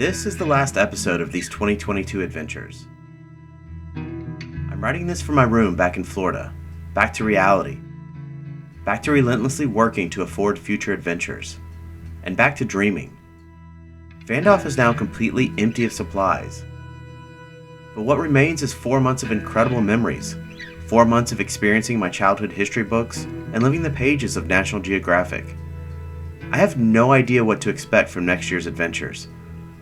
This is the last episode of these 2022 adventures. I'm writing this from my room back in Florida, back to reality, back to relentlessly working to afford future adventures, and back to dreaming. Vandolph is now completely empty of supplies, but what remains is 4 months of incredible memories, 4 months of experiencing my childhood history books and living the pages of National Geographic. I have no idea what to expect from next year's adventures.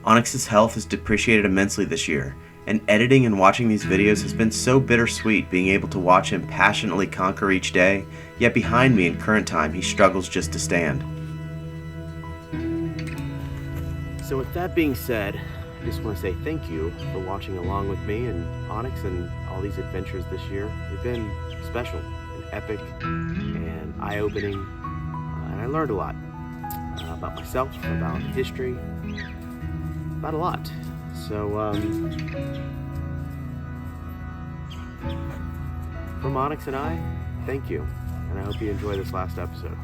Onyx's health has depreciated immensely this year, and editing and watching these videos has been so bittersweet, being able to watch him passionately conquer each day, yet behind me in current time he struggles just to stand. So with that being said, I just want to say thank you for watching along with me and Onyx and all these adventures this year. They've been special and epic and eye-opening, and I learned a lot about myself, about history, about a lot. So, from Onyx and I, thank you, and I hope you enjoy this last episode.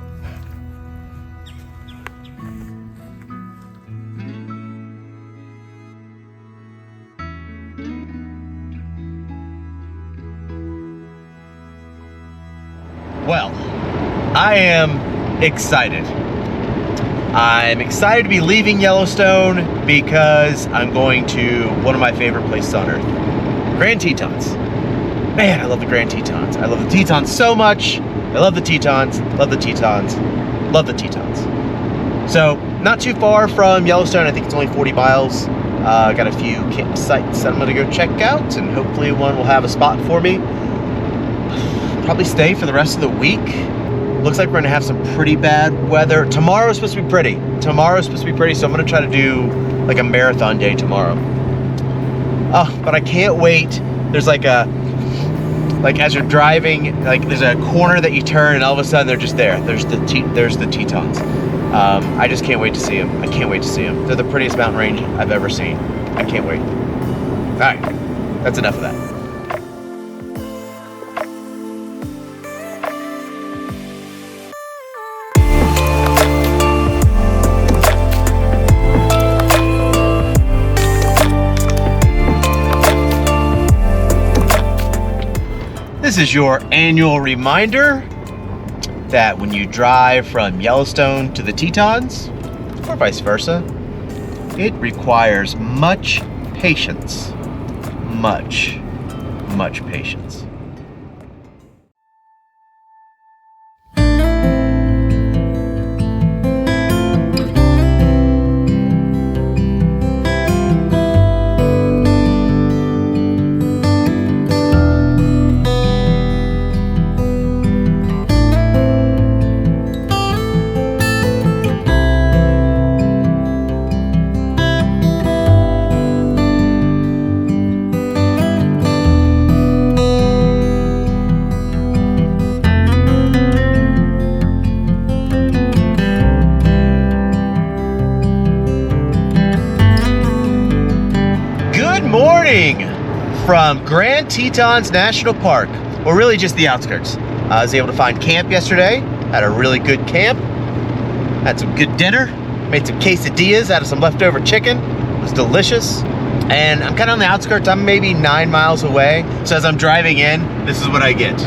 Well, I am excited. I'm excited to be leaving Yellowstone because I'm going to one of my favorite places on earth, Grand Tetons. Man, I love the Grand Tetons. I love the Tetons so much. I love the Tetons, love the Tetons, love the Tetons. So, not too far from Yellowstone. I think it's only 40 miles. Got a few campsites that I'm going to go check out, and hopefully one will have a spot for me. Probably stay for the rest of the week. Looks like we're gonna have some pretty bad weather. Tomorrow's supposed to be pretty. So I'm gonna try to do like a marathon day tomorrow. Oh, but I can't wait. There's like as you're driving, like there's a corner that you turn and all of a sudden they're just there. There's the Tetons. I just can't wait to see them. I can't wait to see them. They're the prettiest mountain range I've ever seen. I can't wait. All right, that's enough of that. This is your annual reminder that when you drive from Yellowstone to the Tetons, or vice versa, it requires much patience. Much patience. From Grand Tetons National Park, or really just the outskirts. I was able to find camp yesterday, had a really good camp, had some good dinner, made some quesadillas out of some leftover chicken. It was delicious. And I'm kind of on the outskirts, I'm maybe 9 miles away. So as I'm driving in, this is what I get.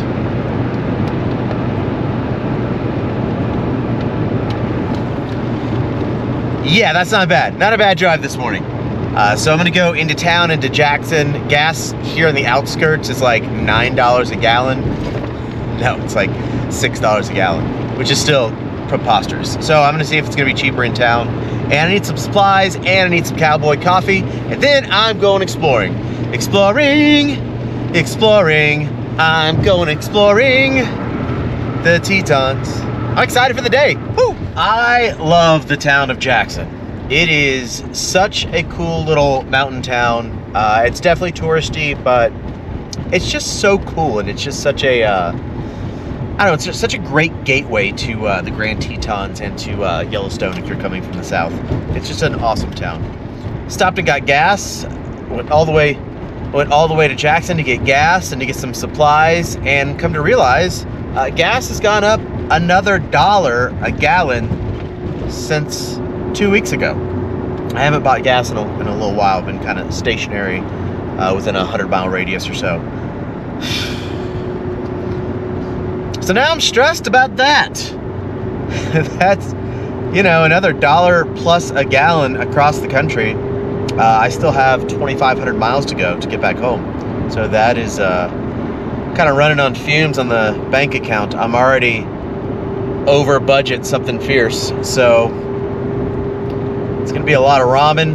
Yeah, that's not bad. Not a bad drive this morning. So I'm gonna go into town, into Jackson. Gas here on the outskirts is like $9 a gallon. No, it's like $6 a gallon, which is still preposterous. So I'm gonna see if it's gonna be cheaper in town. And I need some supplies, and I need some cowboy coffee. And then I'm going exploring. Exploring. I'm going exploring the Tetons. I'm excited for the day. Woo! I love the town of Jackson. It is such a cool little mountain town. It's definitely touristy, but it's just so cool, and it's just such a, it's just such a great gateway to the Grand Tetons and to Yellowstone if you're coming from the south. It's just an awesome town. Stopped and got gas, went all the way to Jackson to get gas and to get some supplies, and come to realize gas has gone up another $1 a gallon since 2 weeks ago. I haven't bought gas in a little while. I've been kind of stationary within a 100-mile radius or so. So now I'm stressed about that. That's, you know, another $1 plus a gallon across the country. I still have 2,500 miles to go to get back home. So that is kind of running on fumes on the bank account. I'm already over budget something fierce. So it's going to be a lot of ramen,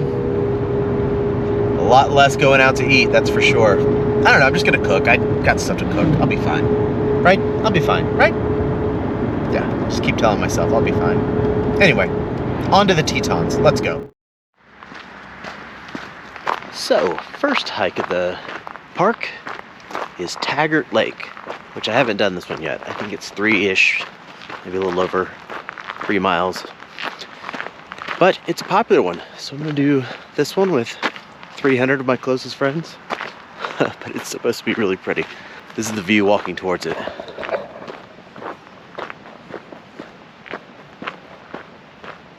a lot less going out to eat, that's for sure. I don't know, I'm just going to cook. I got stuff to cook. I'll be fine. Right? I'll be fine, right? Yeah, just keep telling myself I'll be fine. Anyway, on to the Tetons. Let's go. So, first hike at the park is Taggart Lake, which I haven't done this one yet. I think it's 3-ish, maybe a little over 3 miles. But it's a popular one, so I'm gonna do this one with 300 of my closest friends. But it's supposed to be really pretty. This is the view walking towards it.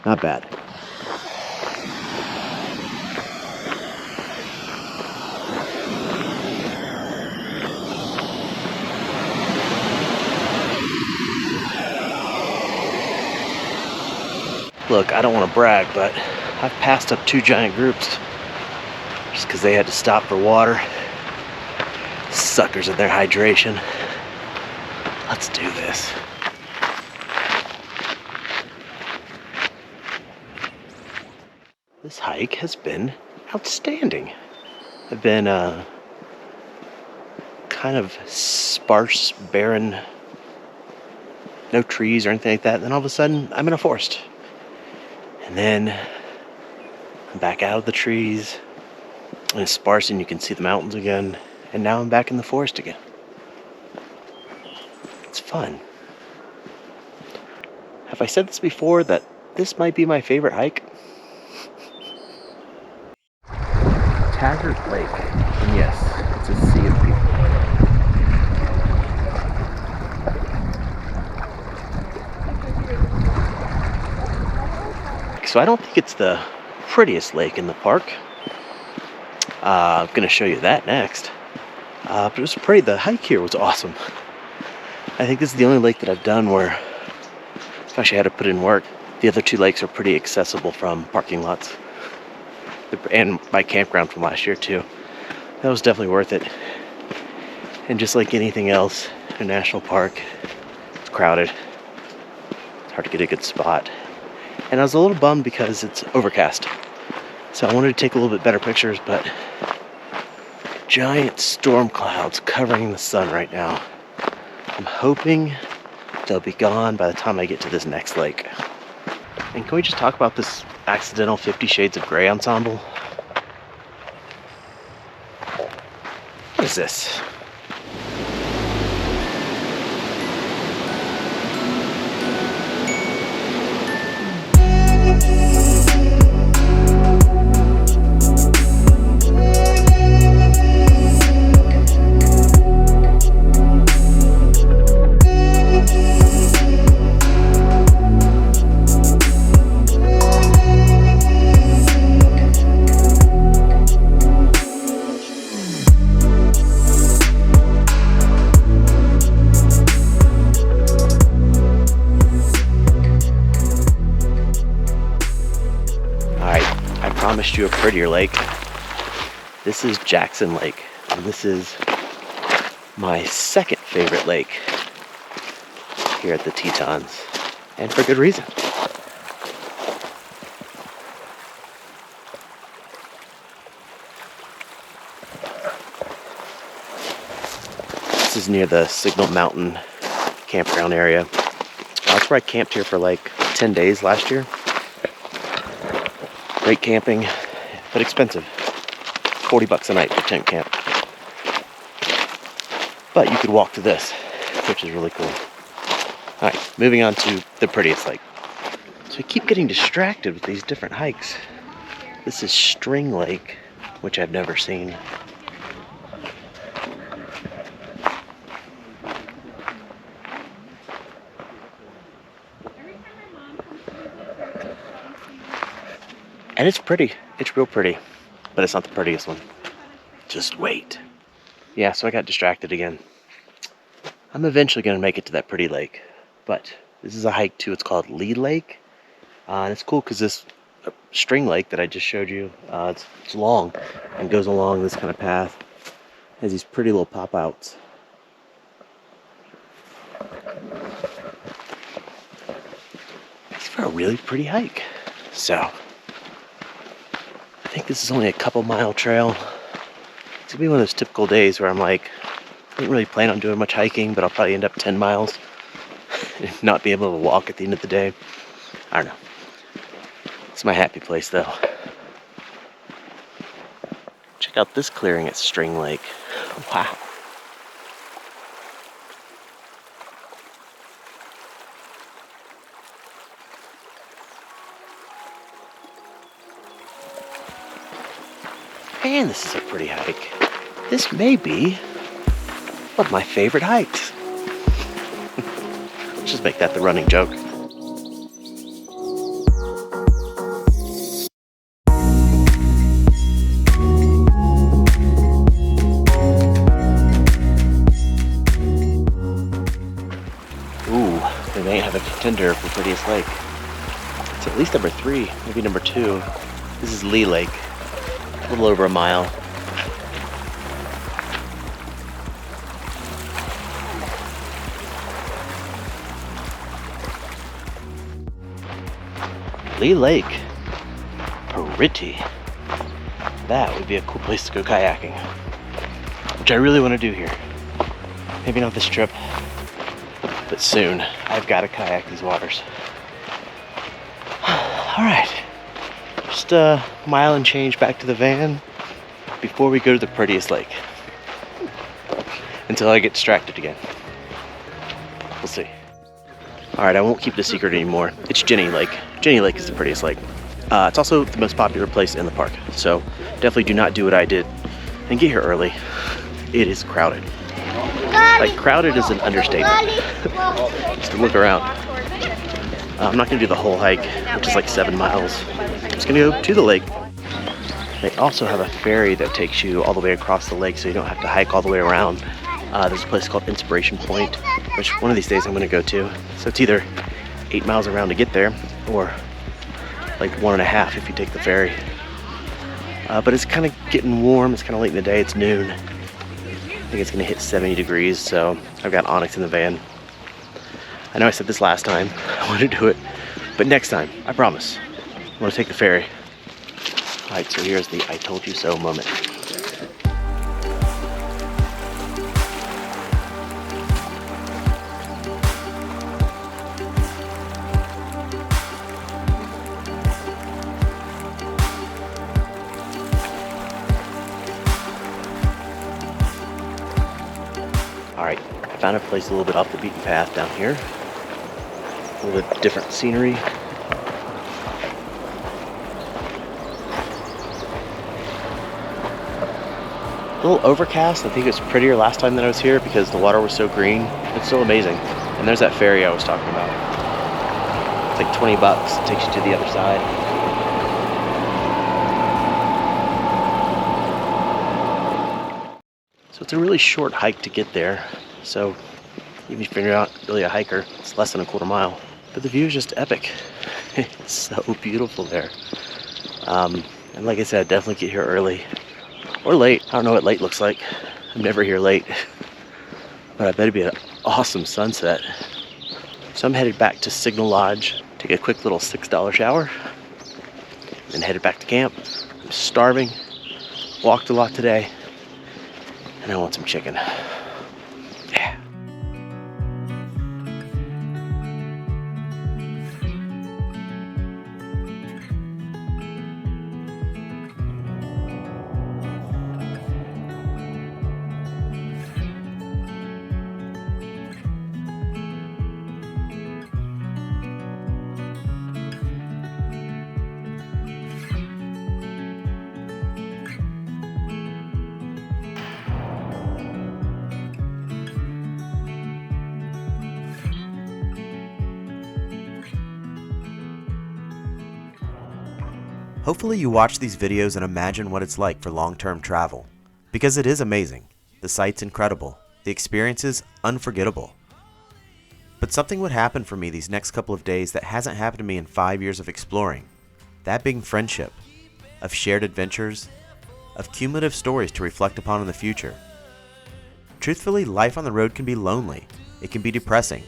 Not bad. Look, I don't want to brag, but I've passed up 2 giant groups just because they had to stop for water. Suckers in their hydration. Let's do this. This hike has been outstanding. I've been kind of sparse, barren, no trees or anything like that. Then all of a sudden, I'm in a forest. And then I'm back out of the trees, and it's sparse and you can see the mountains again. And now I'm back in the forest again. It's fun. Have I said this before, that this might be my favorite hike? Taggart Lake. And yes, it's a sea of people. So I don't think it's the prettiest lake in the park. I'm going to show you that next. But it was pretty. The hike here was awesome. I think this is the only lake that I've done where I've actually had to put in work. The other 2 lakes are pretty accessible from parking lots. And my campground from last year too. That was definitely worth it. And just like anything else in a national park, it's crowded. It's hard to get a good spot. And I was a little bummed because it's overcast. So I wanted to take a little bit better pictures, but giant storm clouds covering the sun right now. I'm hoping they'll be gone by the time I get to this next lake. And can we just talk about this accidental 50 Shades of Grey ensemble? What is this? Promised you a prettier lake. This is Jackson Lake, and this is my second favorite lake here at the Tetons, and for good reason. This is near the Signal Mountain campground area. That's where I camped here for like 10 days last year. Great camping, but expensive. $40 a night for tent camp. But you could walk to this, which is really cool. Alright, moving on to the prettiest lake. So I keep getting distracted with these different hikes. This is String Lake, which I've never seen. And it's pretty. It's real pretty. But it's not the prettiest one. Just wait. Yeah, so I got distracted again. I'm eventually going to make it to that pretty lake. But this is a hike too. It's called Leigh Lake. And it's cool because this string lake that I just showed you, it's long and goes along this kind of path. It has these pretty little pop-outs. Makes for a really pretty hike. So, I think this is only a couple mile trail. It's gonna be one of those typical days where I'm like, I didn't really plan on doing much hiking, but I'll probably end up 10 miles and not be able to walk at the end of the day. I don't know. It's my happy place though. Check out this clearing at String Lake. Wow. Man, this is a pretty hike. This may be one of my favorite hikes. Let's just make that the running joke. Ooh, they may have a contender for prettiest lake. It's at least number 3, maybe number 2. This is Leigh Lake. A little over a mile. Leigh Lake. Pretty. That would be a cool place to go kayaking. Which I really want to do here. Maybe not this trip, but soon. I've got to kayak these waters. Alright. Just a mile and change back to the van before we go to the prettiest lake. Until I get distracted again. We'll see. Alright, I won't keep the secret anymore. It's Jenny Lake. Jenny Lake is the prettiest lake. It's also the most popular place in the park. So definitely do not do what I did and get here early. It is crowded. Like, crowded is an understatement. Just to look around. I'm not going to do the whole hike, which is like 7 miles. I'm just going to go to the lake. They also have a ferry that takes you all the way across the lake so you don't have to hike all the way around. There's a place called Inspiration Point, which one of these days I'm going to go to. So it's either 8 miles around to get there, or like 1.5 if you take the ferry. But it's kind of getting warm. It's kind of late in the day. It's noon. I think it's going to hit 70 degrees, so I've got Onyx in the van. I know I said this last time, I want to do it, but next time, I promise, I want to take the ferry. Alright, so here's the I told you so moment. Alright, I found a place a little bit off the beaten path down here. A little bit different scenery. A little overcast. I think it was prettier last time that I was here because the water was so green. It's still amazing. And there's that ferry I was talking about. It's like $20. It takes you to the other side. So it's a really short hike to get there. So even if you're not really a hiker, it's less than a quarter mile. But the view is just epic. It's so beautiful there. And like I said, definitely get here early or late. I don't know what late looks like. I'm never here late. But I bet it'd be an awesome sunset. So I'm headed back to Signal Lodge, take a quick little $6 shower, and headed back to camp. I'm starving, walked a lot today, and I want some chicken. Yeah. Hopefully you watch these videos and imagine what it's like for long-term travel, because it is amazing, the sights incredible, the experiences unforgettable. But something would happen for me these next couple of days that hasn't happened to me in 5 years of exploring, that being friendship, of shared adventures, of cumulative stories to reflect upon in the future. Truthfully, life on the road can be lonely, it can be depressing,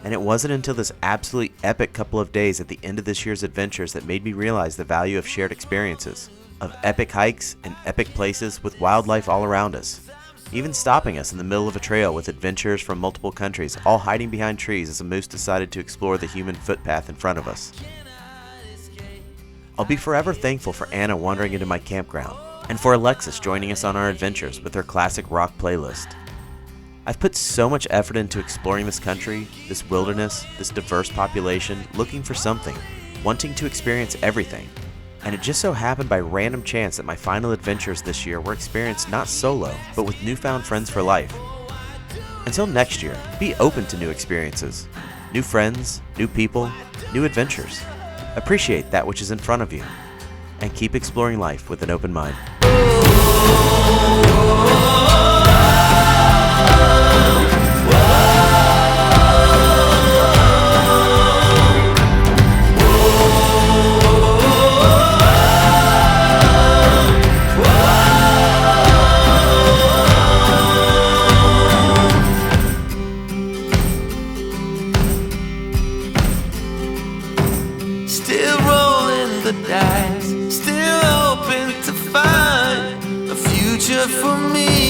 and it wasn't until this absolutely epic couple of days at the end of this year's adventures that made me realize the value of shared experiences, of epic hikes and epic places with wildlife all around us, even stopping us in the middle of a trail with adventurers from multiple countries all hiding behind trees as a moose decided to explore the human footpath in front of us. I'll be forever thankful for Anna wandering into my campground, and for Alexis joining us on our adventures with her classic rock playlist. I've put so much effort into exploring this country, this wilderness, this diverse population, looking for something, wanting to experience everything. And it just so happened by random chance that my final adventures this year were experienced not solo, but with newfound friends for life. Until next year, be open to new experiences, new friends, new people, new adventures. Appreciate that which is in front of you, and keep exploring life with an open mind. Still rolling the dice, still hoping to find a future for me.